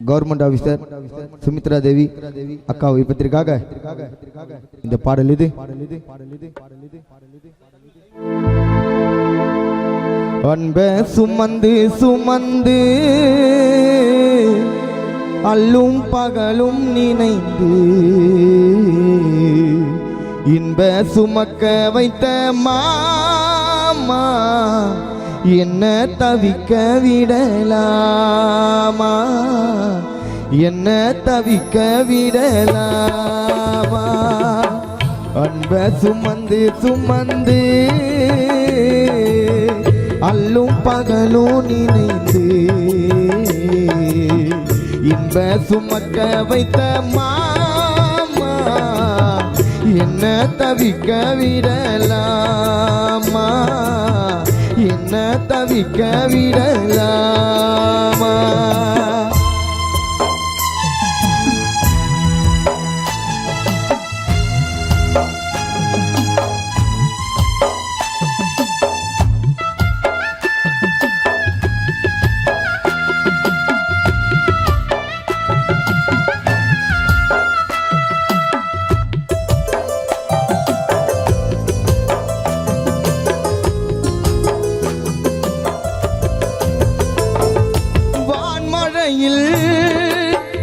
Government officer Sumitra தேவி அக்கா விபத்திற்காக இந்த பாடல் இது. அன்ப சுமந்து சுமந்து அல்லும் பகலும் நினைந்து இன்ப சுமக்க வைத்த மாமா என்ன தவிக்க விடலாமா, என்ன தவிக்க விடலாமா. அன்ப சுமந்து சுமந்து அல்லும் பகலும் நினைந்து இன்ப சுமக்க வைத்த மாமா என்ன தவிக்க விடலாமா, என்ன தவிக்க விடலாமா.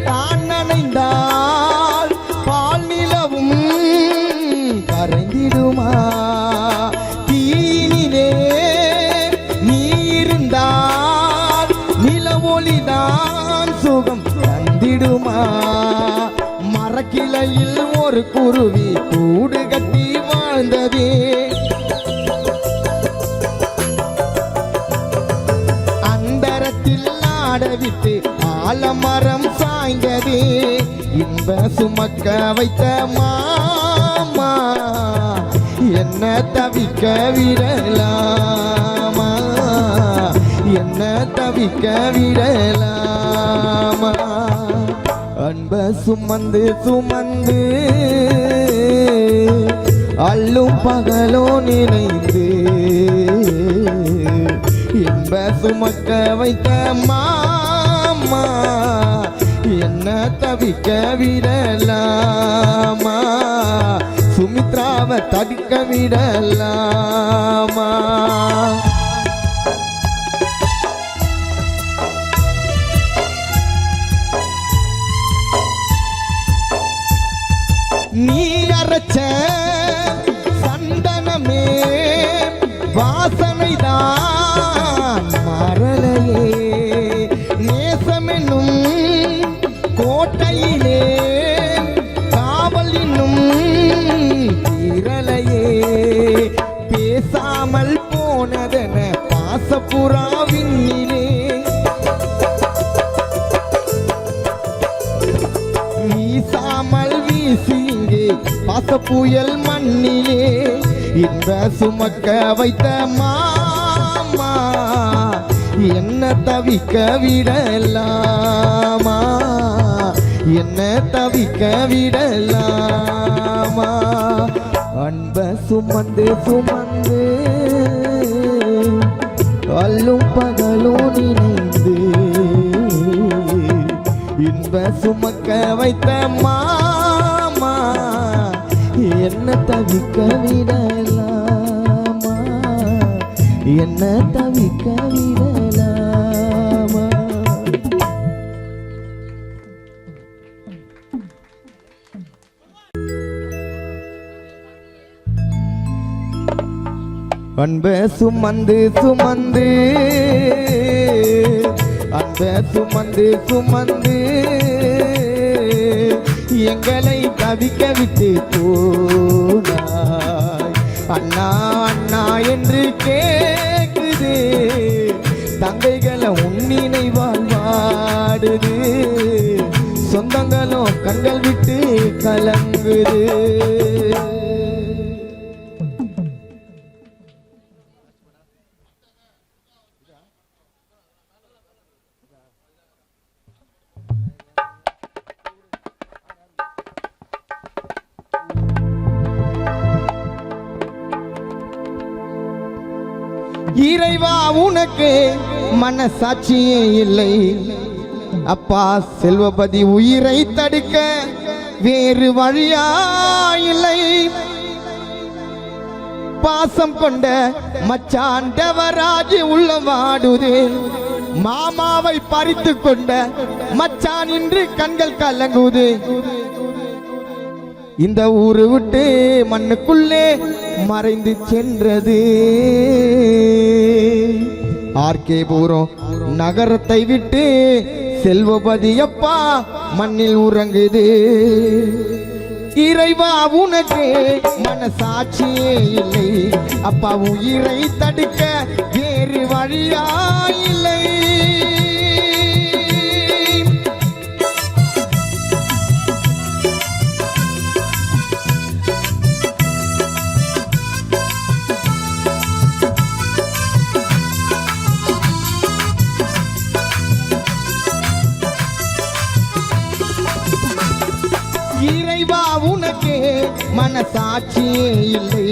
தான் நனைந்தால் பால் நிலவும் கரைந்திடுமா, தீனிலே நீ இருந்தால் நில ஒளிதான் சுகம் தந்திடுமா. மரக்கிளையில் ஒரு குருவி கூடு கட்டி வாழ்ந்ததே, அந்தரத்தில் ஆடவிட்டு ஆலமரம் சாய்ந்ததே. இன்ப சுமக்க வைத்த மாமா என்ன தவிக்க விடலாமா, என்ன தவிக்க விடலாமா. அன்ப சுமந்து சுமந்து அல்லும் பகலோ நினைந்து இன்ப சுமக்க வைத்த மாமா என்ன தவிக்க விடலாமா, சுமித்ராவை தவிக்க விடலாமா. நீ அரைச்ச சந்தனமே வாசனைதான் மரலையே, நேசமென்னும் கோட்டையிலே காவல் இன்னும் தீரலையே. பேசாமல் போனதென பாசப்புறாவினிலே, வீசாமல் வீசி இங்கே பாசப்புயல் மண்ணிலே. இன்ப சுமக்க வைத்த மாமா என்ன தவிக்க விடலாமா, என்ன தவிக்க விடலாமா. அன்ப சுமந்து சுமந்து அல்லும் பகலும் நினைந்து இன்ப சுமக்க வைத்த மாமா என்ன தவிக்க விடலாமா, என்ன தவிக்க விடலாமா. அன்ப சுமந்து சுமந்து அன்ப சுமந்து சுமந்து எங்களை தவிக்க விட்டு போனாய். அண்ணா அண்ணா என்று கேக்குது தங்கைகளை உன்னினை வாழ்வாடுது, சொந்தங்களும் கண்கள் விட்டு கலங்குது. இறைவா உனக்கு மனசாட்சியே இல்லை, அப்பா செல்வபதி உயிரை தடுக்க வேறு வழியா இல்லை. பாசம் கொண்ட மச்சான் தேவராஜ் உள்ள வாடுதே. மாமாவை பறித்து கொண்ட மச்சான் இன்று கண்கள் கலங்குதே. இந்த ஊரு விட்டு மண்ணுக்குள்ளே மறைந்து சென்றது. ஆர்கே பூரம் நகரத்தை விட்டு செல்வபதி அப்பா மண்ணில் உறங்குது. இறைவா உனக்கு மனசாட்சியே இல்லை. அப்பா உயிரை தடுக்க வேறு வழியா இல்லை. இறைவா உனக்கு மனசாட்சியே இல்லை.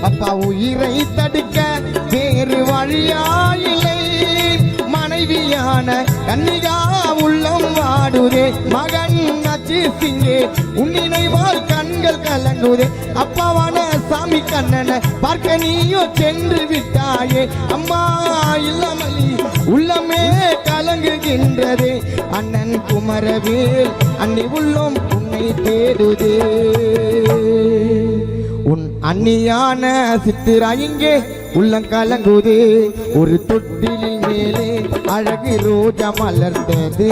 அப்பா உயிரை தடுக்க வேறு வழியா இல்லை. மனைவியான கன்னிகா உள்ளம் வாடுதே. மகன் நச்சு சிங்கே உன் நினைவால் கண்கள் கலங்குதே. அப்பாவான சாமி கண்ணனை பார்க்க நீயோ சென்று விட்டாயே. அம்மா இல்லாமல் உள்ளமே கலங்குகின்றதே. அண்ணன் குமரவேல் அன்னி உள்ளம் உன்னை தேடுதே. உன் அன்னியான சித்திரா இங்கே உள்ளம் கலங்குதே. ஒரு தொட்டிலில் மேலே அழகு ரோஜா மலர்ந்தது.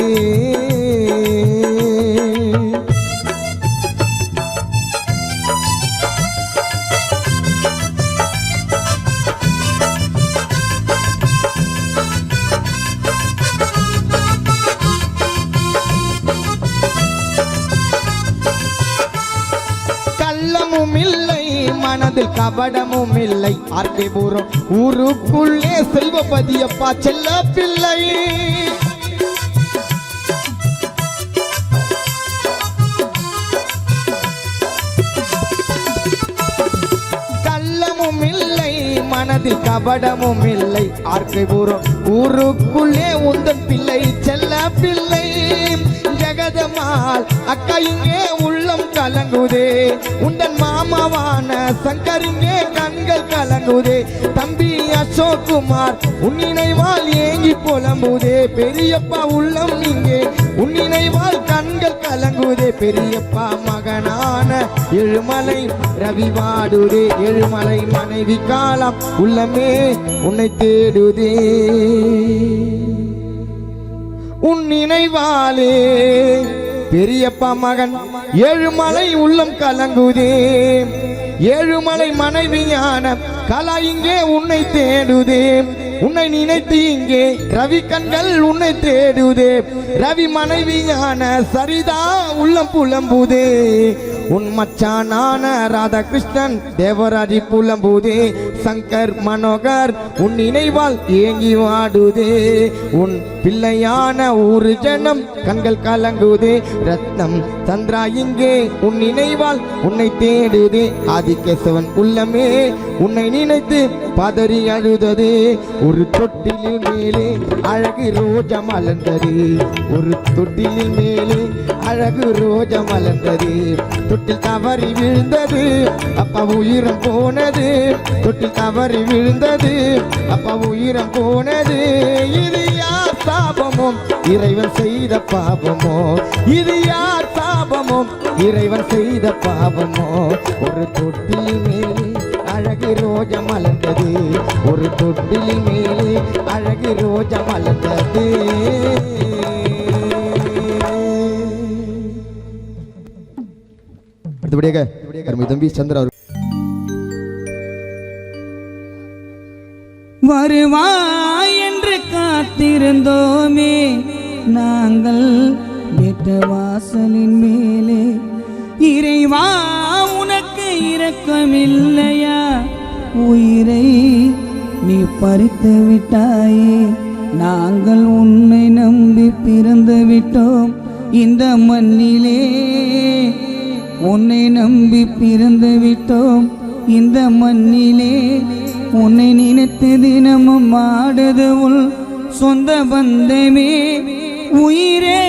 இல்லை மனதில் கபடமும் இல்லை. ஆர்கே பூரம் ஊருக்குள்ளே செல்வபதி அப்பா செல்ல பிள்ளை. கள்ளமும் இல்லை மனதில் கபடமும் இல்லை. ஆர்கே பூரம் ஊருக்குள்ளே உந்தன் பிள்ளை செல்ல பிள்ளை. ஜெகதம்மாள் அக்கா இங்கே உள்ளம் கலங்குதே. உந்தன் மாமாவான சங்கர் இங்கே கண்கள் கலங்குதே. தம்பி அசோக்குமார் உன் நினைவால் ஏங்கி புலம்புதே. பெரியப்பா உள்ளம் இங்கே உன் நினைவால் கண்கள் கலங்குதே. பெரியப்பா மகனான எழுமலை ரவி வாடுதே. எழுமலை மனைவி காலம் உள்ளமே உன்னை தேடுதே. உன் நினைவாலே பெரியப்பா மகன் ஏழுமலை உள்ளம் கலங்குதே. ஏழுமலை மனைவியான கலா இங்கே உன்னை தேடுதே. உன்னை நினைத்து இங்கே ரவி கண்கள் உன்னை தேடுதே. ரவி மனைவியான சரிதா உள்ளம் புலம்புதே. உன் மச்சானான ராதாகிருஷ்ணன் தேவராஜி புலம்புதே. சங்கர் மனோகர் உன் நினைவால் ஏங்கி வாடுதே. உன் பிள்ளையான ஊரு ஜனம் கண்கள் கலங்குதே. ரத்னம் சந்திரா இங்கே உன் நினைவால் உன்னை தேடுதே. ஆதிகேசவன் உள்ளமே உன்னை நினைத்து பதறி அழுதது. ஒரு தொட்டிலில் மேலே அழகு ரோஜா மலர்ந்தது. ஒரு தொட்டிலில் மேலே அழகு ரோஜா மலர்ந்தது. தொட்டில் தவறி விழுந்தது அப்பா உயிரம் போனது. தொட்டில் தவறி விழுந்தது அப்பா உயிரம் போனது. இது யார் சாபமோ இறைவன் செய்த பாவமோ? இது யார் சாபமோ இறைவன் செய்த பாவமோ? ஒரு தொட்டில் மேலே அழகு ரோஜா மலர்ந்தது. ஒரு தொட்டில் மேலே அழகு ரோஜா மலர்ந்தது. அடுத்தபடியாக தம்பி சந்திரா வருவாய் என்று காத்திருந்தோமே நாங்கள் வீட்டு வாசலின் மேலே. இறைவா உனக்கு இரக்கமில்லையா? உயிரை நீ பறித்து விட்டாயே. நாங்கள் உன்னை நம்பி பிறந்து விட்டோம் இந்த மண்ணிலே. உன்னை நம்பி பிறந்து விட்டோம் இந்த மண்ணிலே. உன்னை நினைத்து தினமும் ஆடுது உள் சொந்த பந்தமே. உயிரே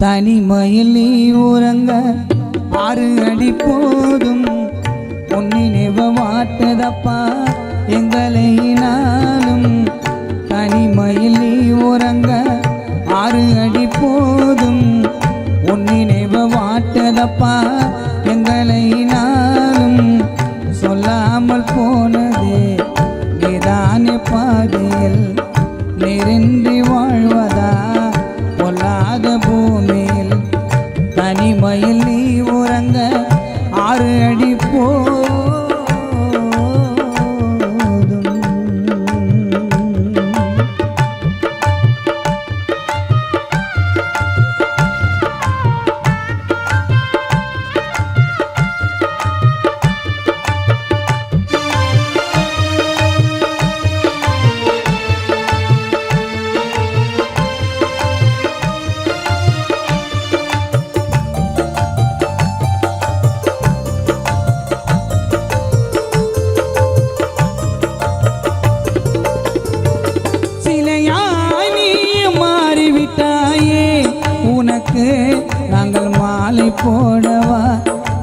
தனிமையில் நீ உறங்க 6 அடி போதும் உன் நினைவு வாட்டதப்பா எங்களை நாளும். தனிமையில் நீ உறங்க 6 அடி போதும் உன் நினைவு வாட்டதப்பா எங்களை நாளும். சொல்லாமல் போனதே நீதானே பாதையில் நெருந்தி வாழ்வதா பொல்லாத பூமியில். தனிமையில் நீ உறங்க 6 அடி போதும். நாங்கள் மாலை போடவா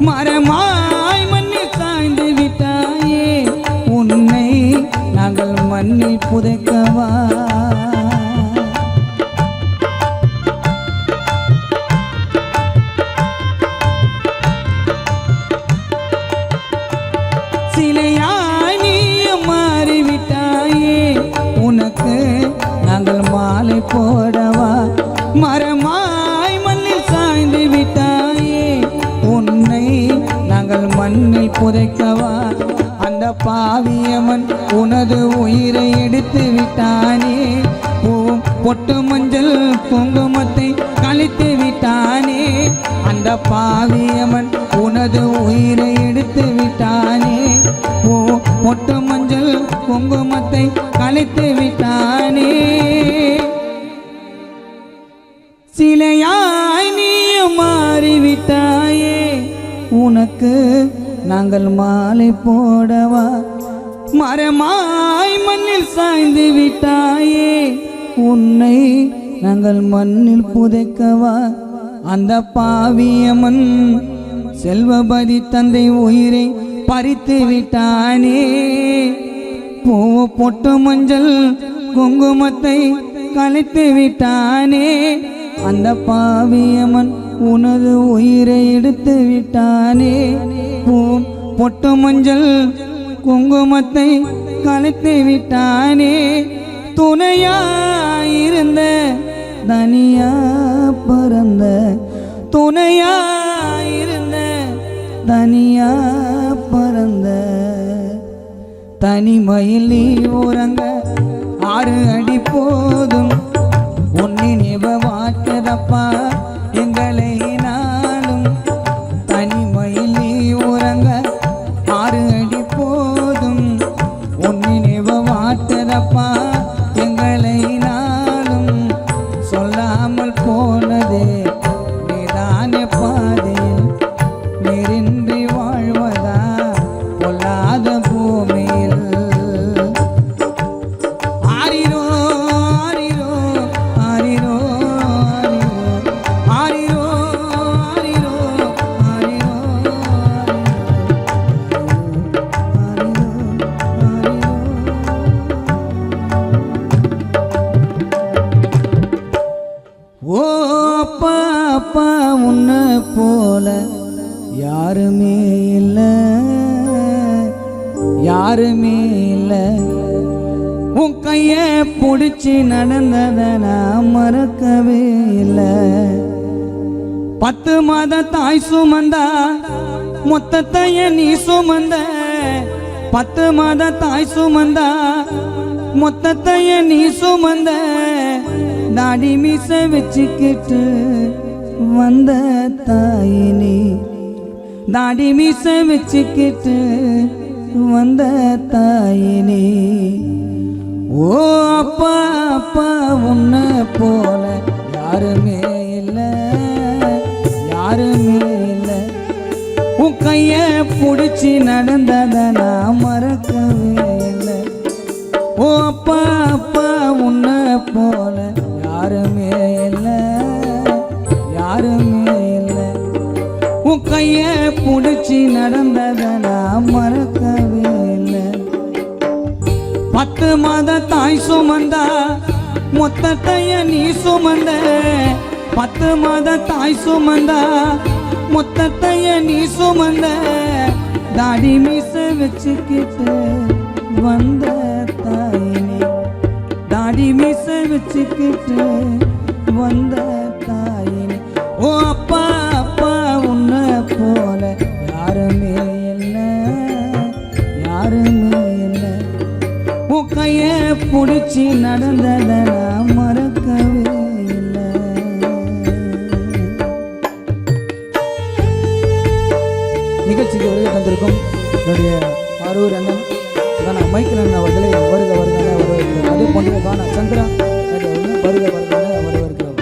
மரமாய் மண்ணில் சாய்ந்து விட்டாயே உன்னை நாங்கள் மண்ணில் புதைக்கவா. சிலையாய் நீ மாறிவிட்டாயே உனக்கு நாங்கள் மாலை போடவா மரமாய் மண்ணில் சாய்ந்து விட்டாயே உன்னை நாங்கள் மண்ணில் புதைக்கவா. அந்த பாவியவன் உனது உயிரை எடுத்து விட்டானே பொட்டு மஞ்சள் குங்குமத்தை கழித்து விட்டானே. அந்த பாவியவன் உனது உயிரை எடுத்து விட்டானே பொட்டு மஞ்சள் குங்குமத்தை கழித்து விட்டானே. சிலையாய் நீ மாறிவிட்டாயே உனக்கு நாங்கள் மாலை போடவா மரமாய் மண்ணில் சாய்ந்து விட்டாயே உன்னை நாங்கள் மண்ணில் புதைக்கவா. அந்த பாவியமன் செல்வபதி தந்தை உயிரை பறித்து விட்டானே பொட்டு மஞ்சள் குங்குமத்தை கழித்து விட்டானே. அந்த பாவியமன் உனது உயிரை எடுத்து விட்டானே பொட்டு மஞ்சள் குங்குமத்தை கழித்து விட்டானே. துணையாயிருந்த தனியா பறந்த துணையாயிருந்த தனியா பறந்த தனிமையில் நீ உறங்க 6 அடி போதும் உன் நினைவு வாட்டதப்பா எங்களை நாளும். தனிமையில் நீ உறங்க 6 அடி போதும் உன் நினைவு வாட்டதப்பா எங்களை நாளும். சொல்லாமல் போனதே நீதானே பாதையில் நெருந்தி வாழ்வதா பொல்லாத பூமியில். ஆரிரோ ஆரிரோ ஆரிரோ ஆரிரோ ஆரிரோ ஆரிரோ ஓ அப்பா அப்பா உன்னை போல யாருமே இல்லை யாருமே இல்லை. உன் கைய பிடிச்சி நடந்தத நான் மறக்கவே இல்லை. 10 மாத தாய் சுமந்தா மொத்தத்தைய நீ சுமந்த 10 மாத தாய் சுமந்தா மொத்தத்தைய நீ சுமந்த. தாடி மீச வச்சுக்கிட்டு வந்த தாயினி தாடி மீச வச்சுக்கிட்டு வந்த தாயினி. ஓ அப்பா அப்பா உன்னை போல யாருமே இல்லை யாருமே இல்லை. உன் கைய பிடிச்சி நடந்தத நான் மறக்கவே இல்லை. ஓ அப்பா அப்பா உன்னை போல யாருமே இல்லை யாருமே இல்லை. உன் கைய பிடிச்சி நடந்ததை நான் மறக்கவே இல்லை. 10 மாத தாய் சுமந்தா மொத்தத்தைய நீ சுமந்த. 10 மாத தாய் சுமந்தா மொத்தத்தைய நீ சுமந்த. தாடி மீச வச்சுக்கிட்டு வந்த தாயினே. தாடி மீச வச்சுக்கிட்டு வந்த தாயினே. ஓ அப்பா அப்பா உன்னை போல யாருமே இல்லை, யாருமே இல்லை. உன் கைய பிடிச்சி நடந்ததை நான் மறக்கவே இல்லை. நிகழ்ச்சிக்கு வருகை தந்திருக்கும் என்னுடைய ஆரூர் அண்ணன் கானா மைக்கேல் அண்ணன் அவர்களை வருக வருக வரவேற்கிறோம். அதே போன்ற கானா சந்திரா வருக வருக வரவேற்கிறோம்.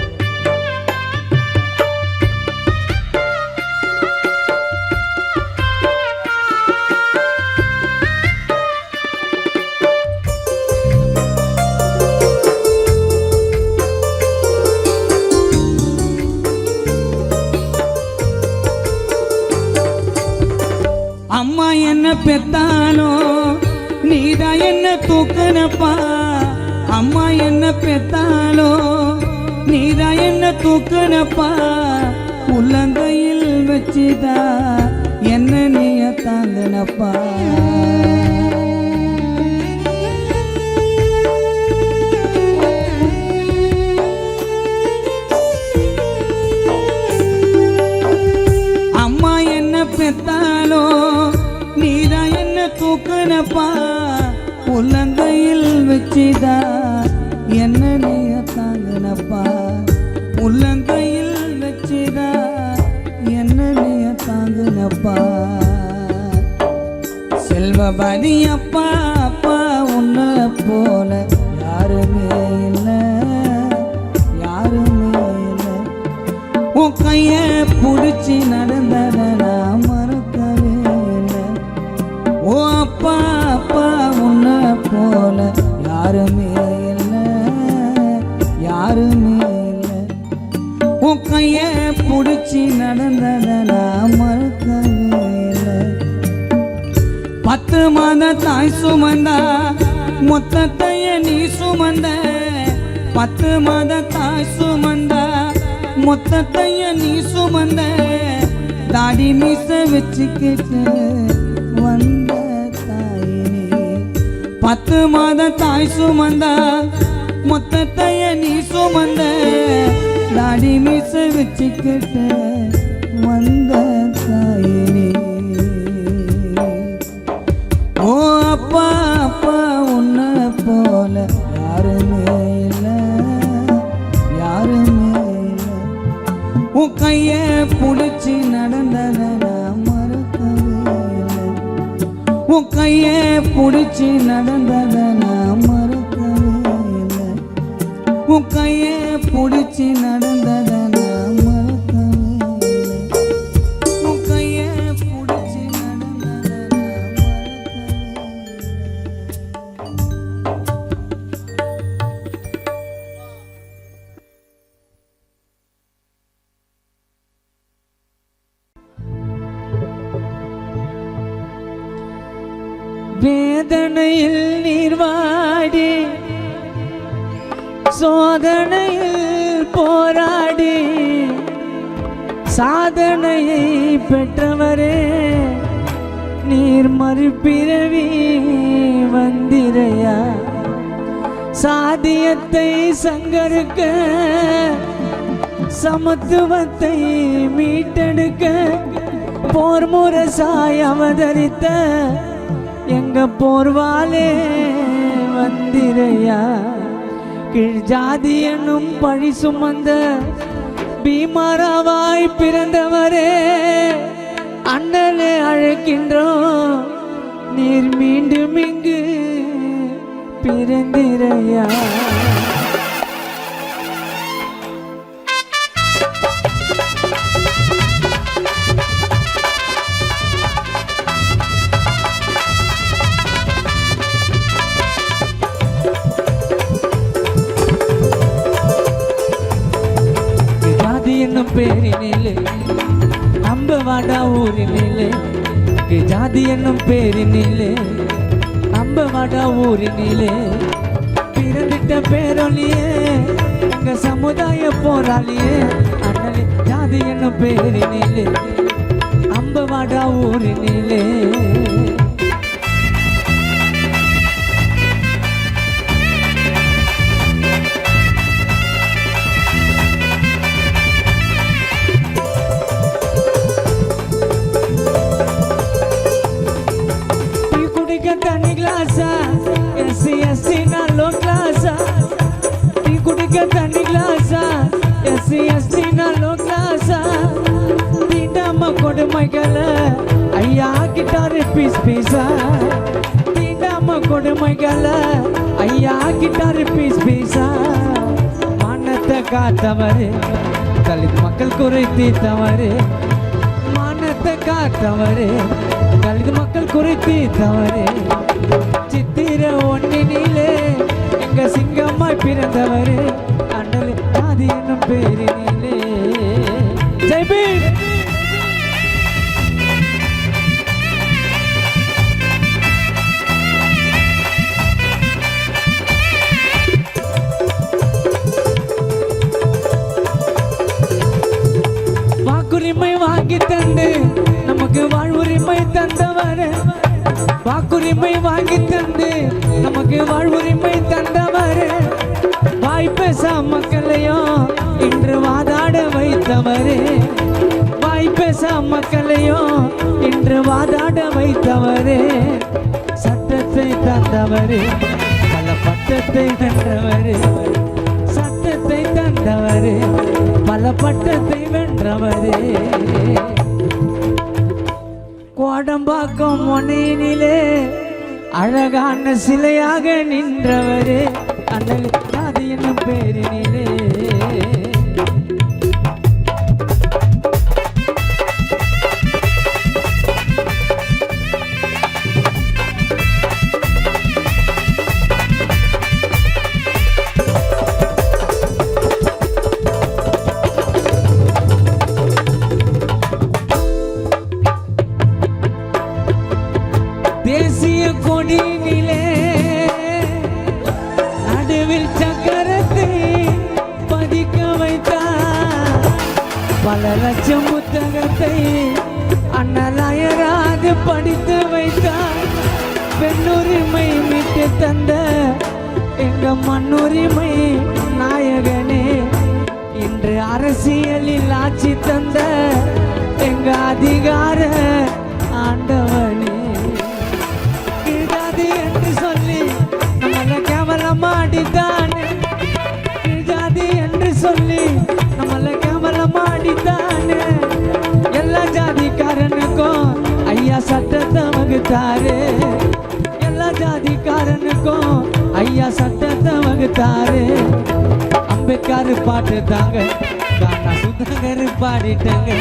அம்மா என்ன பெத்தானோ நீதான் என்ன தூக்குனப்பா. அம்மா என்ன பெத்தாலோ நீதான் என்ன தூக்குனப்பா. உள்ளங்கையில் வச்சுதா என்ன நீய தாங்கினப்பா. அம்மா என்ன பெத்தாலோ நீதான் என்ன தூக்குனப்பா. உள்ளங்கையில் வச்சுதா என்ன நீய தாங்கினப்பா. உள்ளங்கையில் வச்சுதா என்ன நீய தாங்கினப்பா. செல்வபதி அப்பா அப்பா உன்னை போல யாருமே இல்லை, யாருமே இல்லை. உன் கைய பிடிச்சி நடந்ததை நான் மறக்கவே இல்லை. ஓ அப்பா அப்பா உன்னை போல யாருமே இல்லை, யாருமே இல்லை. உன் கைய பிடிச்சி நடந்ததை நான் மறக்கவே இல்லை. 10 மாத தாய் சுமந்தா மொத்தத்தைய நீ சுமந்த. 10 மாத தாய் சுமந்தா மொத்தத்தைய நீ சுமந்த. தாடி மீச வச்சுக்கிட்டு வந்த தாயினே. 10 மாத தாய் சுமந்தா மொத்தத்தைய நீ சுமந்த. தாடி மீச வச்சுக்கிட்டு வந்த தாயினே. ஓ அப்பா அப்பா உன்னை போல யாருமே இல்லை, யாருமே இல்லை. உன் கைய பிடிச்சி நடந்ததை நான் மறக்கவே இல்லை. உன் கைய பிடிச்சி நடந்ததை நான் மறக்கவே இல்லை. உன் கைய பிடிச்சி நடந்ததை நான் மறக்கவே இல்லை. உன் கைய பிடிச்சி நடந்ததை நான் மறக்கவே இல்லை. வேதனையில் நீர்வாடி சோதனையில் போராடி சாதனையை பெற்றவரே நீர் மறுபிறவி வந்திரையா. சாதியத்தை சங்கருக்க சமத்துவத்தை மீட்டெடுக்க போர் முரசாய் அவதரித்த எங்க போர்வாலே வந்திரையா. கீழ் ஜாதி என்னும் பழி சுமந்த பீமாராவாய் பிறந்தவரே அண்ணலே அழைக்கின்றோம் நீர் மீண்டும் இங்கு பிறந்திரையா. என்னும் பேரினிலே அம்பவாடா ஊரினிலே ஜாதி என்னும் பேரினிலே அம்பவாடா ஊரினிலே பிறந்திட்ட பேரொழியே எங்க சமுதாய போராளியே அண்ணலே ஜாதி என்னும் பேரினிலே அம்பவாடா ஊரினிலே தண்ணி கிளாஸா எஸ்சி எஸ்சி நாலோ கிளாஸா டீ குடிக்க தண்ணி கிளாஸா எஸ்சி எஸ்சி நாலோ கிளாஸா தீண்டாம கொடுமைகளை ஐயா கிட்டாரு பீஸ் பீஸா தீண்டாம கொடுமைகளை ஐயா கிட்டாரு பீஸ் பீஸா மானத்தை காத்தவரு தலித் மக்கள் குறை தீர்த்தவரு மானத்தை காத்தவரு தலித் மக்கள் குறித்து தவறு சித்திர ஒன்னினிலே எங்க சிங்கம்மாய் பிறந்தவரே அண்ணல் ஜாதி என்னும் பேரினிலே ஜெய்பீம் வாக்குரிமை வாங்கி தந்து நமக்கு வாழ்வுரிமை தந்தவரே வாக்குரிமை வாங்கி தந்து நமக்கு வாழ்வுரிமை தந்தவரே வாய் பேச மக்களையும் இன்று வாதாட வைத்தவரே வாய் பேச மக்களையும் இன்று வாதாட வைத்தவரே சட்டத்தை தந்தவரே பல பட்டத்தை வென்றவரே சட்டத்தை தந்தவரே பல பட்டத்தை வென்றவரே கோடம்பாக்கம் முனையினிலே அழகான சிலையாக நின்றவரே அண்ணல் ஜாதி என்னும் பேரினிலே தேசிய கொடியிலே நடுவில் சக்கரத்தை பதிக்க வைத்தார் பல லட்சம் புத்தகத்தை அண்ணலாயராது படித்து வைத்தார் பெண்ணுரிமை மீட்டு தந்த எங்க மண்ணுரிமை நாயகனே இன்று அரசியலில் ஆட்சி தந்த எங்க அதிகார ஆண்டவனே என்று சொல்லி நம்மள கேவலமாடித்தானே ஜாதி என்று சொல்லி நம்மள கேவலமாடித்தானே எல்லா ஜாதிக்காரனுக்கும் ஐயா சட்டத்தை வகுத்தாரு எல்லா ஜாதிக்காரனுக்கும் ஐயா சட்டத்தை வகுத்தாரு அம்பேத்கர் பாட்டு தாங்க கானா சுதாகர் பாடிட்டாங்க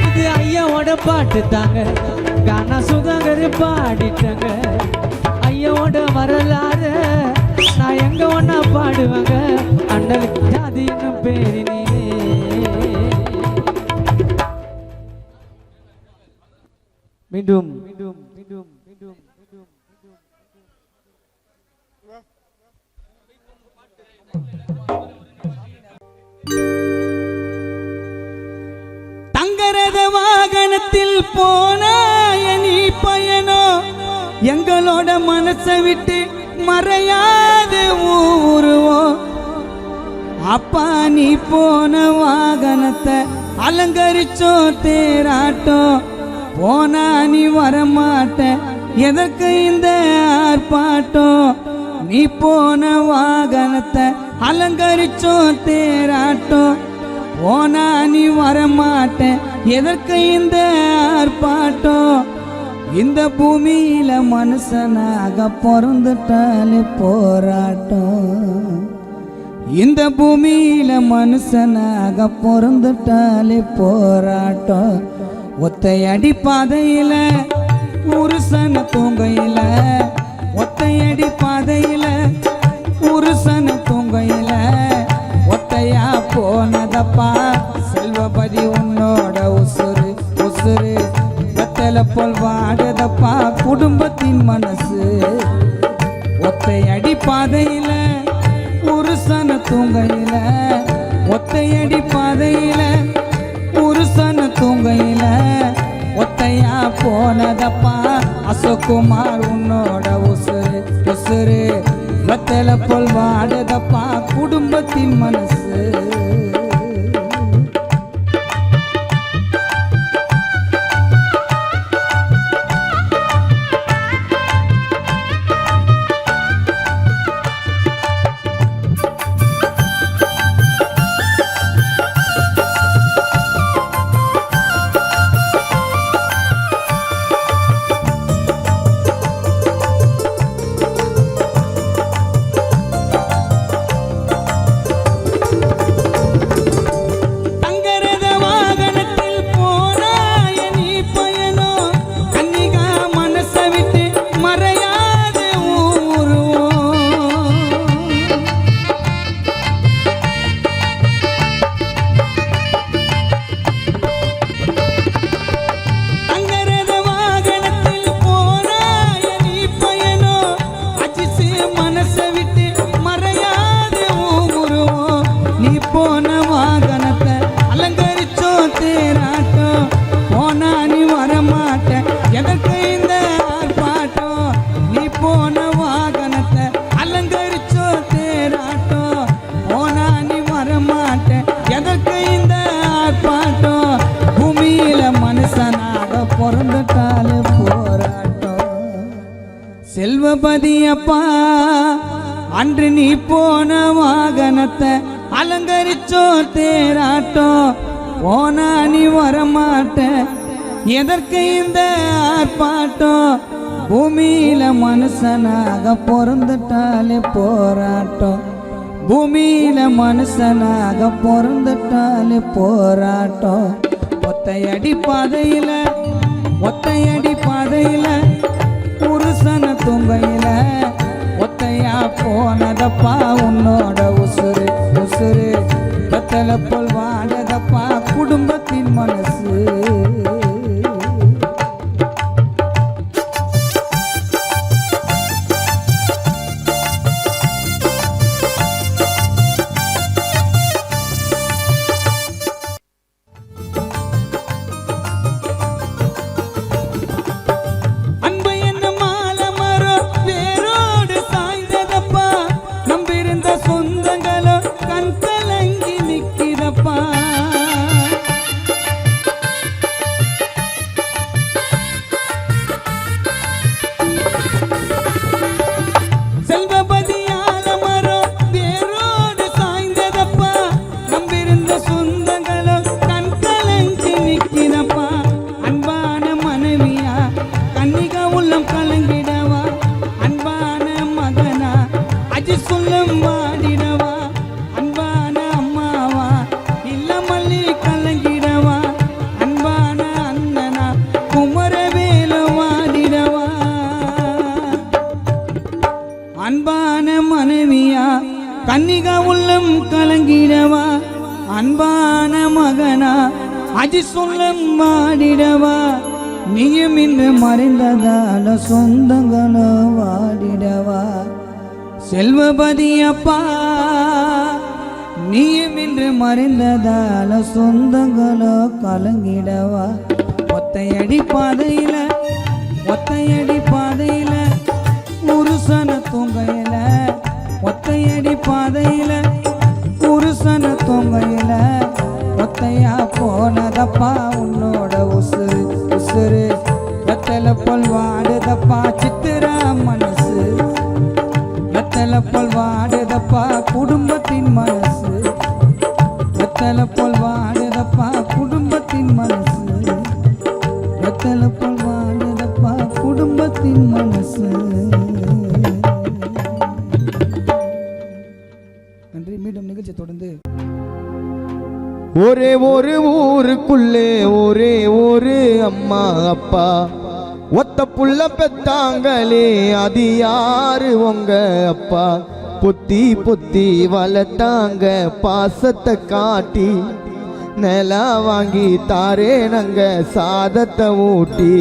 இது ஐயாவோட பாட்டு தாங்க கானா சுதாகர் பாடிட்டாங்க ஐயோட வரலாறு நான் எங்க ஒன்னா பாடுவாங்க அண்ணல் ஜாதி என்னும் பேரினிலே மீண்டும் மீண்டும் மீண்டும் மீண்டும் தங்கரத வாகனத்தில் போனாய நீ பயனோ எங்களோட மனசை விட்டு மறையாது ஊருவோம் அப்பா நீ போன வாகனத்தை அலங்கரிச்சோ தேராட்டோ போனா நீ வரமாட்ட எதற்கு இந்த ஆர்ப்பாட்டம் நீ போன வாகனத்தை அலங்கரிச்சோ தேராட்டோ போனா நீ வரமாட்ட எதற்கு இந்த ஆர்ப்பாட்டம் இந்த பூமியில மனுஷனாக பிறந்துட்டாலே போராட்டம் இந்த பூமியில மனுஷனாக பிறந்துட்டாலே போராட்டம் ஒத்தையடி பாதையில புருஷன தூங்கையில ஒத்தையடி பாதையில புருஷன தூங்கையில ஒத்தையா போனதப்பா செல்வ வெத்தலை போல் வாடுதப்பா குடும்பத்தின் மனசு. ஒத்தையடி பாதையில புருஷன தூங்கையில, ஒத்தையடி பாதையில புருஷன தூங்கையில ஒத்தையா போனதப்பா அசோக்குமார் உன்னோட உசுறு உசுறு. வெத்தலை போல் வாடுதப்பா குடும்பத்தின் மனசு. செல்வபதியப்பா அன்று நீ போன வாகனத்தை அலங்கரிச்சோ தேராட்டம். போனா நீ வரமாட்ட எதற்கு இந்த ஆர்ப்பாட்டம். பூமியில மனுஷனாக பிறந்துட்டாலே போராட்டம். பூமியில மனுஷனாக பிறந்துட்டாலே போராட்டம். ஒத்தையடி பாதையில ஒத்தையடி பாதையில புருஷன தூங்கையில ஒத்தையா போனதப்பா உன்னோட உசுறு உசுறு. வெத்தலை போல் வாடதப்பா குடும்பத்தின் மனசு. அன்பான மனைவியா கன்னிகா உள்ளம் கலங்கிடவா. அன்பான மகனா அஜி சொல்லம் வாடிடவா. நீயும் இன்று மறைந்ததால சொந்தங்களோ வாடிடவா. செல்வபதியப்பா நீயும் இன்று மறைந்ததால சொந்தங்களோ கலங்கிடவா. ஒத்தையடி பாதையில ஒத்தையடி பாதையில புருஷன தூங்கையில, ஒத்தையடி பாதையில புருஷன தூங்கையில ஒத்தையா போனதப்பா உன்னோட உசுறு உசுறு. வெத்தலை போல் வாடுதப்பா சித்திரா மனசு. வெத்தலை போல் வாடுதப்பா குடும்பத்தின் மனசு. வெத்தலை போல் வாடுதப்பா குடும்பத்தின் மனசு. வெத்தலை போல் வாடுதப்பா குடும்பத்தின் மனசு. நன்றி. மீண்டும் நிகழ்ச்சி தொடர்ந்து. ஒரே ஒரு ஊருக்குள்ளே ஒரே ஒரு அம்மா அப்பா ஒத்த புள்ள பெத்தாங்களே அது யாரு உங்க அப்பா. பொத்தி பொத்தி வளர்த்தாங்க பாசத்தை காட்டி நிலா வாங்கி தாரே நங்க சாதத்தை ஊட்டி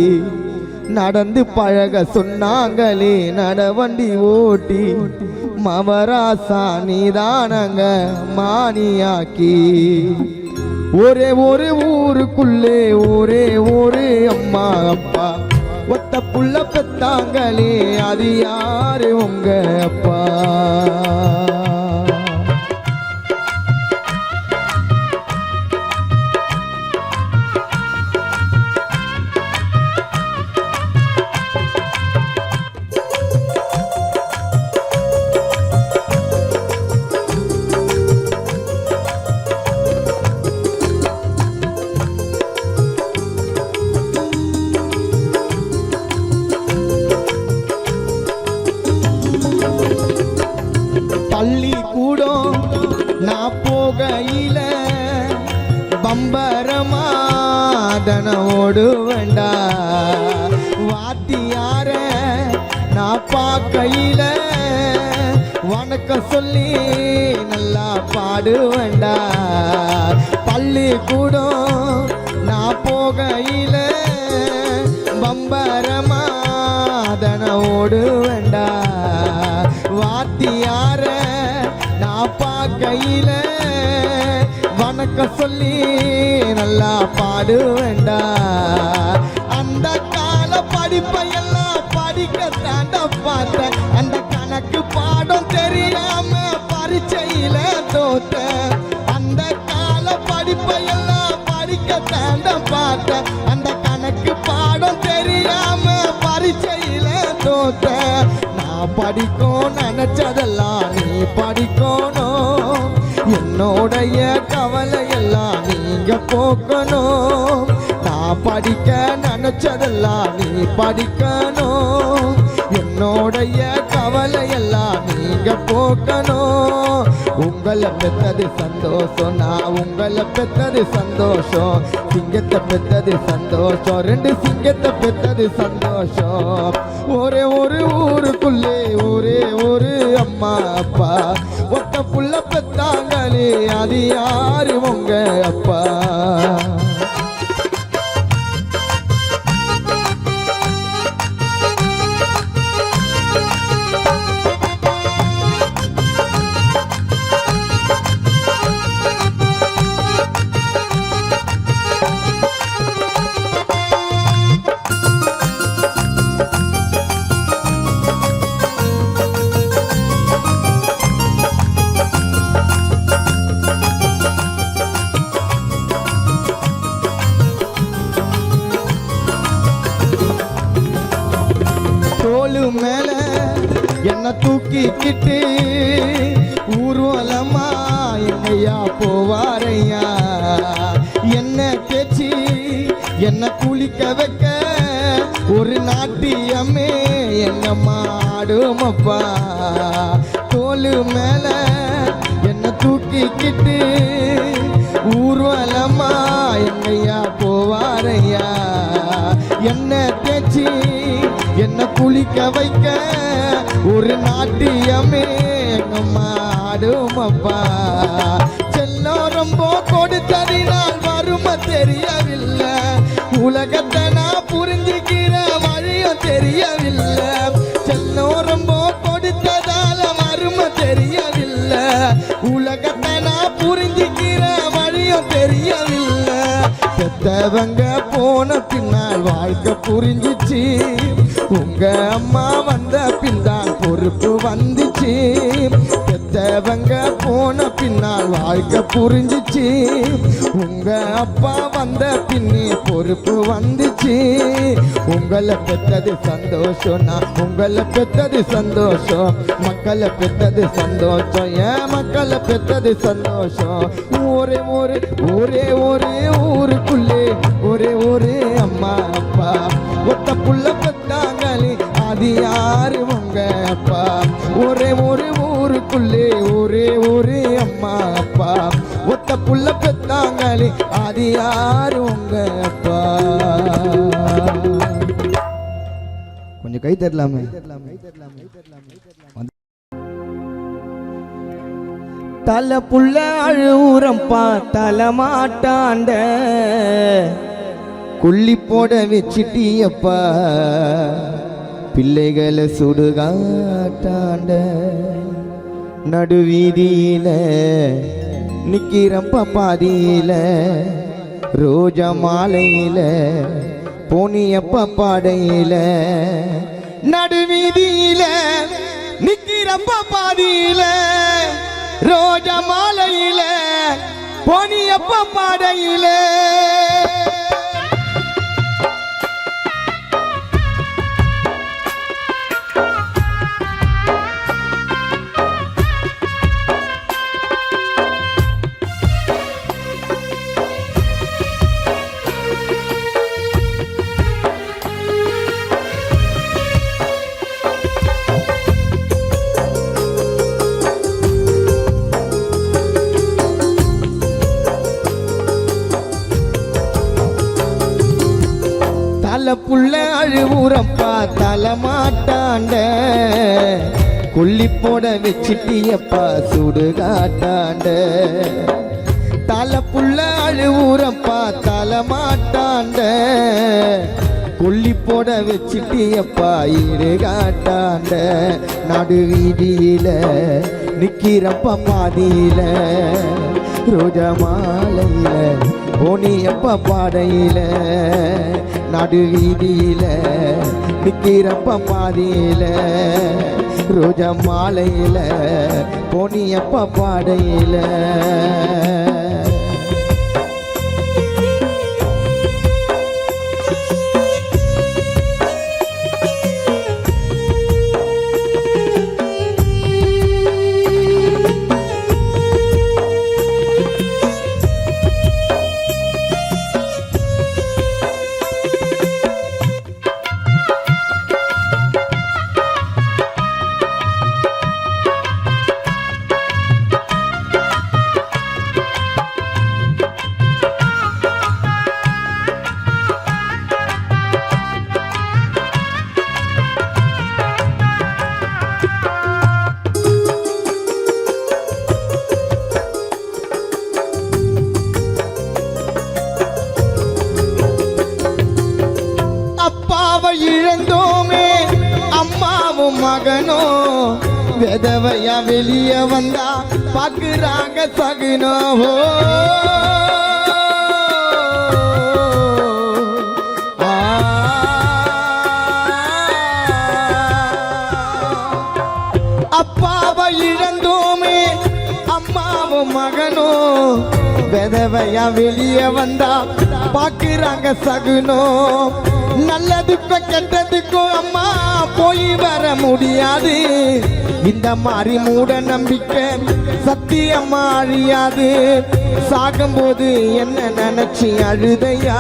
நடந்து பழக சொன்னாங்களே நடவண்டி ஓட்டி மவராசா நீதானங்க மானியாக்கி ஒரே ஒரு ஊருக்குள்ளே ஒரே ஒரு அம்மா அப்பா ஒத்த புள்ள பெத்தாங்களே அது யாரு உங்க அப்பா பள்ளிக்கூடம் நான் போகையில பம்பரமாதன ஓடுவேண்டா வாத்தியார நான் பார்க்கையில வணக்கம் சொல்லி நல்லா பாடுவேண்டா பள்ளிக்கூடம் நான் போகையில பம்பரமாதன ஓடுவேண்டா வாத்தியார நான் பார்க்கையில வணக்கம் சொல்லி நல்லா பாடுவேண்டா அந்த கால படிப்பையெல்லாம் படிக்க தாண்ட பார்த்தேன் அந்த கணக்கு பாடம் தெரியாம பரீட்சையில தோத்தேன் அந்த கால படிப்பையெல்லாம் படிக்க தாண்ட பார்த்தேன் அந்த கணக்கு பாடம் தெரியாம பரீட்சையில தோத்தேன் நான் படிக்கும் நினைச்சதெல்லாம் நீ படிக்கணும் என்னோடைய கவலை எல்லாம் நீங்க போக்கணும் நான் படிக்க நினைச்சதெல்லாம் நீ படிக்கணும் என்னோடைய கவலை எல்லாம் நீங்க போக்கணும் உங்களை பெத்தது சந்தோஷம் நான் உங்களை பெத்தது சந்தோஷம் சிங்கத்தை பெத்தது சந்தோஷம் ரெண்டு சிங்கத்தை பெத்தது சந்தோஷம் ஒரே ஒரு ஊருக்குள்ளே ஒரே ஒரு அம்மா அப்பா ஒத்த புள்ள பெத்தாங்களே அது யாரு உங்க அப்பா தோளு மேல என்ன தூக்கிக்கிட்டு ஊர்வலமா எங்கையா போவாரையா என்ன தேச்சி என்ன குளிக்க வைக்க ஒரு நாட்டியமே எங்க மாடுமப்பா தோளு மேல என்ன தூக்கிக்கிட்டு ஊர்வலமா எங்கையா போவாரையா என்ன தேச்சி என்ன குளிக்க வைக்க ஒரு நாட்டியமே எங்க மாடுமப்பா செல்லம் ரொம்ப கொடுத்ததினால் வறுமை தெரியவில்லை உலகத்தை நான் புரிஞ்சுக்கிற வழியும் தெரியவில்லை செல்லம் ரொம்ப கொடுத்ததால வறுமை தெரியவில்லை உலகத்தை நான் புரிஞ்சுக்கிற வழியும் தெரியவில்லை பெத்தவங்க போன பின்னால் வாழ்க்கை புரிஞ்சிச்சு உங்க அம்மா வந்த பின்தான் பொறுப்பு வந்துச்சு பெத்தவங்க போன பின்னால் வாழ்க்கை புரிஞ்சிச்சு உங்க அப்பா வந்த பின்னே பொறுப்பு வந்துச்சு உங்களை பெத்தது சந்தோஷம் நான் உங்களை பெத்தது சந்தோஷம் மக்களை பெத்தது சந்தோஷம் ஏன் மக்களை பெத்தது சந்தோஷம் ஒரே ஒரு ஒரே ஒரு ஊருக்குள்ளே ஒரே ஒரு அம்மா அப்பா ஒத்த புள்ள பெத்தாங்களே அது யாரு உங்க அப்பா ஒரே ஒரு ஊருக்குள்ளே ஒரே ஒரு அம்மா அப்பா ஒத்த புள்ள பெத்தாங்களே அது யாரு உங்க அப்பா கொஞ்சம் கை தரலாமே தலை புள்ள அழுவுரம் தல மாட்டாண்ட கொல்லி போட வச்சிட்டியப்பா பிள்ளைகளை சுடுகாட்டாண்ட நடுவீதியில நிக்கிறப்ப பாதியில ரோஜா மாலையில போனியப்ப பாடையில நடுவீதியில நிக்கிறப்ப பாதியில ரோஜா மாலையில போனியப்ப பாடையில புள்ள அழுவுறப்பா தல மாட்டாண்ட கொல்லி போட வச்சிட்டியப்பா சுடுகாட்டாண்ட தல புள்ள அழுவுறப்பா தல மாட்டாண்ட கொல்லி போட வச்சிட்டியப்பா இடுகாட்டாண்ட நடுவீதியில நிக்கிறப்ப பாதியில ரோஜா மாலையில போனியப்ப பாடையில நடுவீதியில நிக்கிறப்ப பாதியில ரோஜா மாலையில போனியப்ப பாடையில இழந்தோமே அம்மாவும் மகனோ விதவையா வெளிய வந்தா பாக்குறாங்க சகுனோ அப்பாவை இழந்தோமே அம்மாவும் மகனோ விதவையா வெளிய வந்தா பாக்குறாங்க சகுனோ நல்லதுக்கும் கெட்டதுக்கும் அம்மா போய் வர முடியாது இந்த மாதிரி மூட நம்பிக்கை சத்தியம்மா அழியாது சாகும்போது என்ன நினைச்சு அழுதையா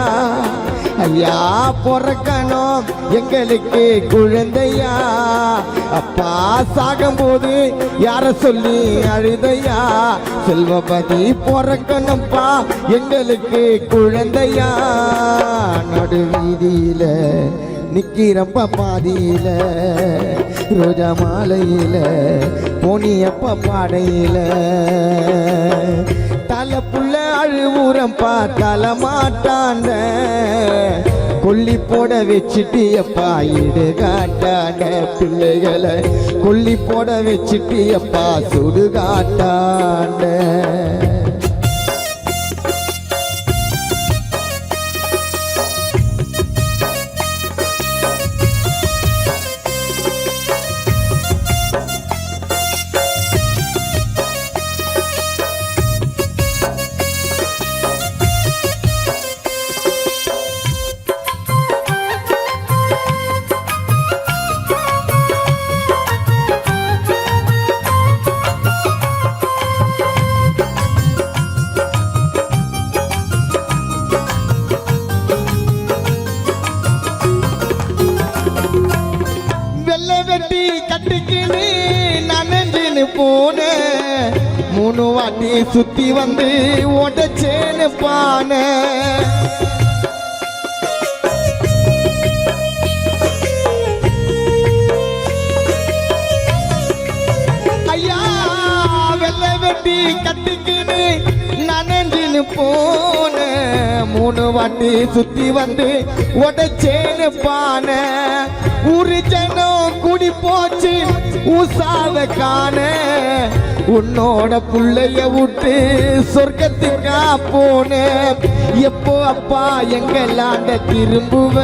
ஐயா பொறக்கணும் எங்களுக்கு குழந்தையா அப்பா சாகும்போது யார சொல்லி அழுதையா செல்வபதி பொறக்கணும்ப்பா எங்களுக்கு குழந்தையா நடுவீதியில நிக்கிறப்ப பாதியில ரோஜா மாலையில போனியப்ப பாடையில தலை புள்ள அழுவுறப்பா தல மாட்டாண்ட கொல்லி போட வச்சிட்டியப்பா இடுகாட்டாண்ட பிள்ளைகளை கொல்லி போட வச்சிட்டியப்பா சுடுகாட்டாண்ட போன மூணு வாட்டி சுத்தி வந்து உடச்சேன்னு பான ஐயா வெள்ளை வெட்டி வாட்டி சுத்தி வந்து உடைச்சேன்னு பானை ஊரு ஜனம் குடி போச்சு உசாத காண உன்னோட புள்ளைய விட்டு சொர்க்கத்துக்கா போன எப்போ அப்பா எங்கெல்லாண்ட திரும்புவ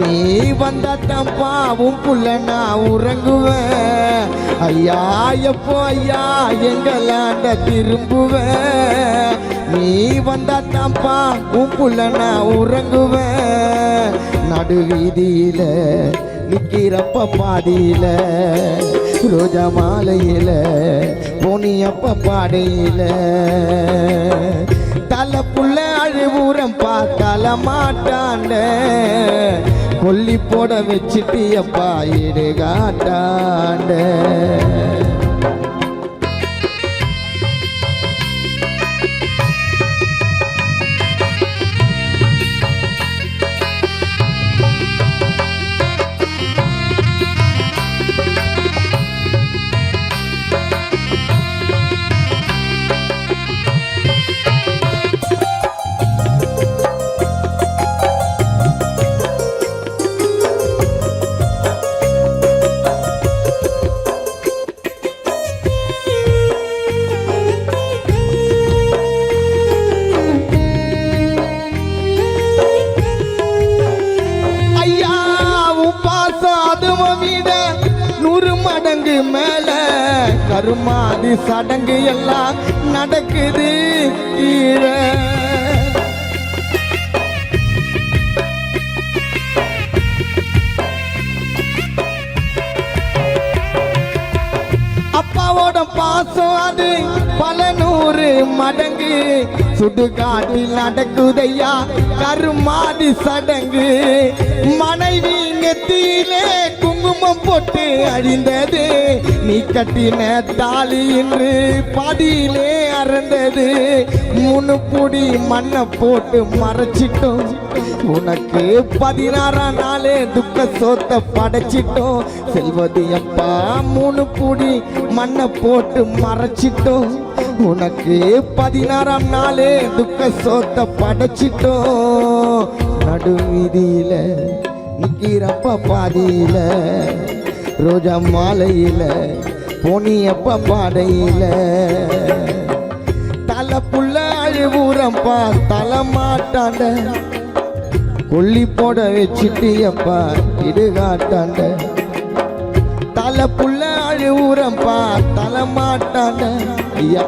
நீ வந்தாட்டப்பா உன் புள்ள நான் உறங்குவேன் ஐயா எப்போ ஐயா எங்கெல்லாண்ட திரும்புவேன் நீ வந்தாட்டப்பா உன் புள்ள நான் உறங்குவேன் நடு வீதியில நிக்கிறப்ப பாதியில ரோஜா மாலையில பொனியப்ப பாடையில தலை புள்ள அழுவுரம் பார்த்தால மாட்டாண்ட கொல்லி போட வச்சுட்டியப்பா இடுகாட்டாண்ட மேல கருமாதி சடங்கு எல்லாம் நடக்குது கீழே அப்பாவோட பாசம் அது பல நூறு மடங்கு சுடுகாட்டில் நடக்குதையா கருமாதி சடங்கு மனைவி நெத்தியிலே குங்குமம் போட்டு அழிந்தது நீ கட்டின தாலி என்று பாதியிலே அறந்தது 3 புடி மண்ணை போட்டு மறைச்சிட்டோம் உனக்கு 16ஆம் நாளே துக்க சோத்த படைச்சிட்டோம் செல்வதி அப்பா 3 புடி மண்ணை போட்டு மறைச்சிட்டோம் உனக்கு 16ஆம் நாளே துக்க சோத்த படைச்சிட்டோம் நடு வீதியில நிக்கிறப்ப பாதியில ரோஜா மாலையில பொனியப்ப பாடையில தலை புள்ள அழுவுறப்பா தலை மாட்டாண்ட கொல்லி போட வச்சுட்டியப்பா இடுகாட்டாண்ட தலை புள்ள அழுவுறப்பா தலை மாட்டாண்ட ஐயா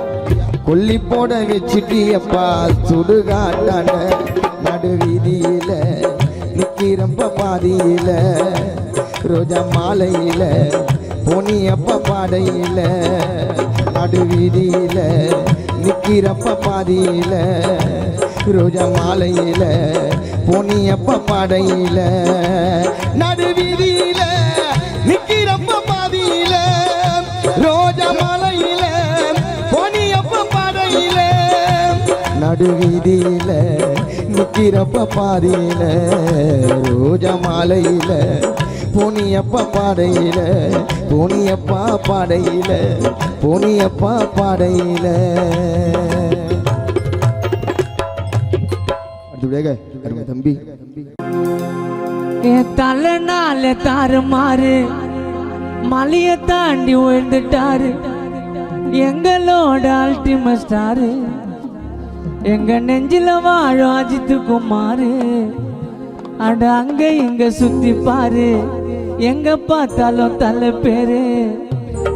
கொல்லி போட வச்சுட்டியப்பா சுடுகாட்டாண்ட நடு வீதியில நிக்கிறப்ப பாதியில ரோஜா மாலையில பொனியப்ப பாடையில நடு வீதியில நிக்கிறப்ப பாதியில ரோஜா மாலையில பொனியப்ப பாடையில நடு வீதியில நிக்கிறப்ப பாதியில ரோஜா மாலையில பொனியப்ப பாடையில நடு வீதியில நிக்கிறப்ப பாதியில ரோஜா மாலையில பொனியப்பா பாடையில பொனியப்பா பாடையில பொனியப்பா பாடையில தம்பி தலைனால தாறுமாறு மலைய தாண்டி உயர்ந்துட்டாரு எங்களோட அல்டிமேட் ஸ்டாரு எங்க நெஞ்சில வாழும் அஜித் குமாரு அட அங்க இங்க சுத்தி பாரு எங்க பார்த்தாலும் தலை பேரு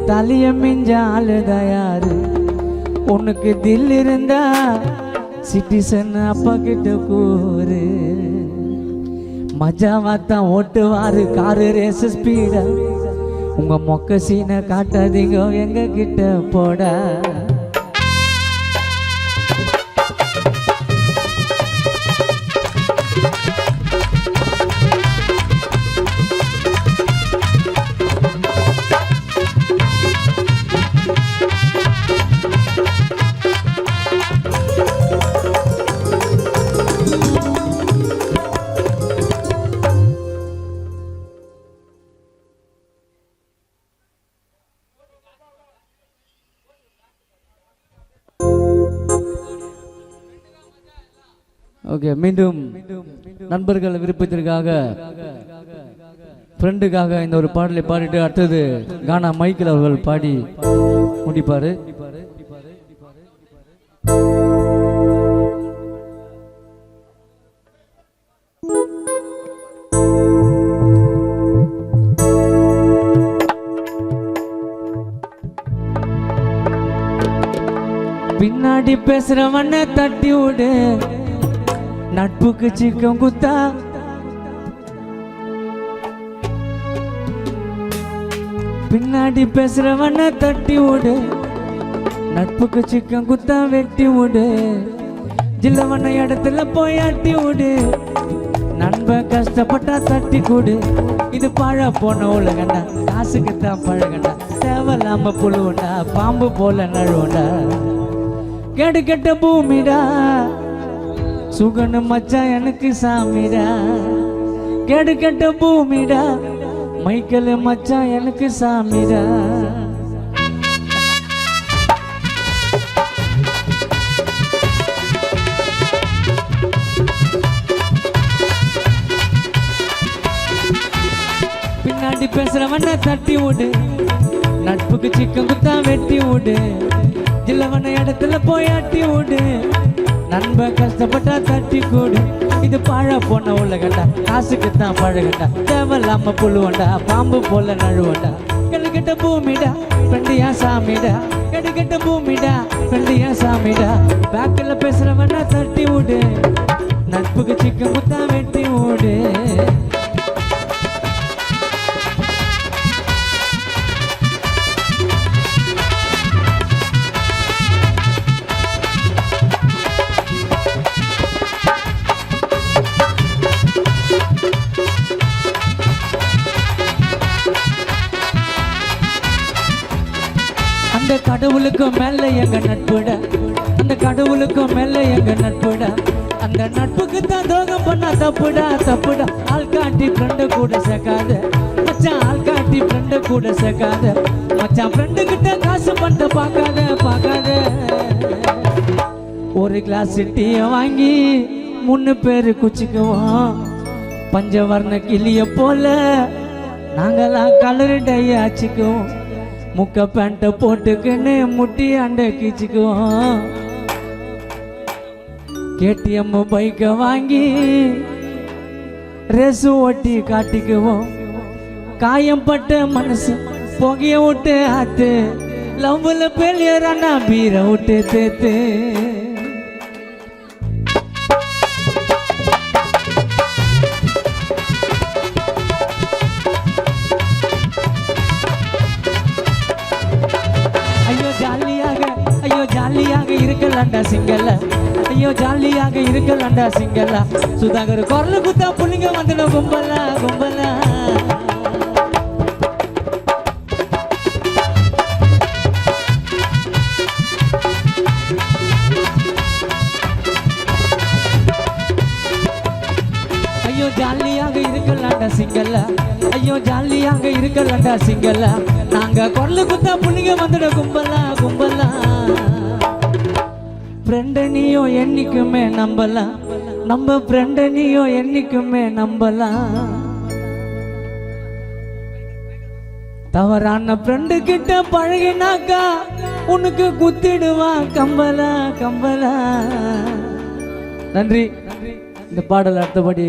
தலைய மிஞ்ச ஆளுதயாரு உனக்கு தில் இருந்தா சிட்டிசன் அப்பா கிட்ட கூறு மஜாவாத்தான் ஓட்டுவாரு காரு ரேஸ் ஸ்பீடா உங்க மொக்க சீனை காட்டாதீங்க எங்க கிட்ட போட ஓகே, மீண்டும் நண்பர்கள் விருப்பத்திற்காக ஃப்ரெண்டுக்காக இந்த ஒரு பாடலை பாடிட்டு அடுத்தது கானா மைக்கேல் அவர்கள் பாடி முடிப்பாரு. பின்னாடி பேசுறவன தட்டி விடு, நட்புக்கு சிக்கம் குத்தா. பின்னாடி பேசுறவன தட்டி விடு, நட்புக்கு சிக்கம் குத்தா வெட்டி விடு. ஜில்லவன இடத்துல போய் அட்டி விடு, நண்ப கஷ்டப்பட்டா தட்டி கொடு. இது பழ போன உலகண்டா, காசுக்கு தான் பழகண்டா. தேவையில்லாம புழுவண்டா, பாம்பு போல நழுவண்டா. கெடு கெட்ட பூமிடா, சுகனு மச்சா எனக்கு சாமிடா. கெடு கெட்ட பூமிடா, மைக்கேல் மச்சா எனக்கு சாமிடா. பின்னாடி பேசுறவன தட்டி விடு, நட்புக்கு சிக்கம் குத்தா வெட்டி விடு. ஜில்லவன இடத்துல போய் அட்டி விடு, நண்ப கஷ்டப்பட்டா தட்டி கூடு. இது பழ போன உலகண்டா, காசுக்கு தான் பழகண்டா. தேவையில்லாம புழுவண்டா, பாம்பு போல நழுவண்டா. கெடுகிட்ட பூமிடா, ஃப்ரெண்டியா சாமிடா. கெடுகிட்ட பூமிடா, ஃப்ரெண்டியா சாமிடா. பேக்கில் பேசுறவனா தட்டி விடு, நட்புக்கு சிக்கம் குத்தா வெட்டி விடு. அந்த கடவுளுக்கும் மேல எங்க நட்புட, அந்த கடவுளுக்கும் மேல எங்க நட்புட. அந்த நட்புக்கு தான் துரோகம் பண்ணா தப்புடா தப்புடா. ஆள் காட்டி ஃப்ரெண்டு கூட சேர்க்காத மச்சான், ஆள் காட்டி ஃப்ரெண்டு கூட சேர்க்காத மச்சான். ஃப்ரெண்டு கிட்ட காசு பண்ண பார்க்காத பார்க்காத. ஒரு கிளாஸ் டீயை வாங்கி 3 பேரு குச்சிக்குவோம். பஞ்சவர்ண கிளிய போல நாங்கெல்லாம் கலர் டை ஆச்சுக்குவோம். முக்க பேண்ட்டை போட்டுக்குன்னு முட்டி அண்டை கீச்சுக்குவோம். கேடிஎம் பைக்கை வாங்கி ரேசு ஓட்டி காட்டிக்குவோம். காயம் பட்ட மனசு புகைய விட்டு ஆத்து, லவ்ல பெரியரானா பீரை விட்டு தேத்து. ஜாலியாக இருக்கலாண்டா சிங்கல்ல, ஐயோ ஜாலியாக இருக்கலாண்டா சிங்கல்ல. சுதாகர் குரல் குத்தா புள்ளிங்க வந்துட கும்பலா கும்பலா. ஐயோ ஜாலியாக இருக்கலாண்டா சிங்கல்ல, ஐயோ ஜாலியாக இருக்கலாண்டா சிங்கல்ல. நாங்க குரல் குத்தா புள்ளிங்க வந்துட கும்பலா கும்பலா. ஃப்ரெண்ட நீயோ என்னைக்குமே நம்பலாம், நம்ம ஃப்ரெண்ட நீயோ என்னைக்குமே நம்பலாம். தவறான ஃப்ரெண்டு கிட்ட பழகினாக்கா உனக்கு குத்திடுவா கம்பலா கம்பலா. நன்றி. இந்த பாடல் அடுத்தபடி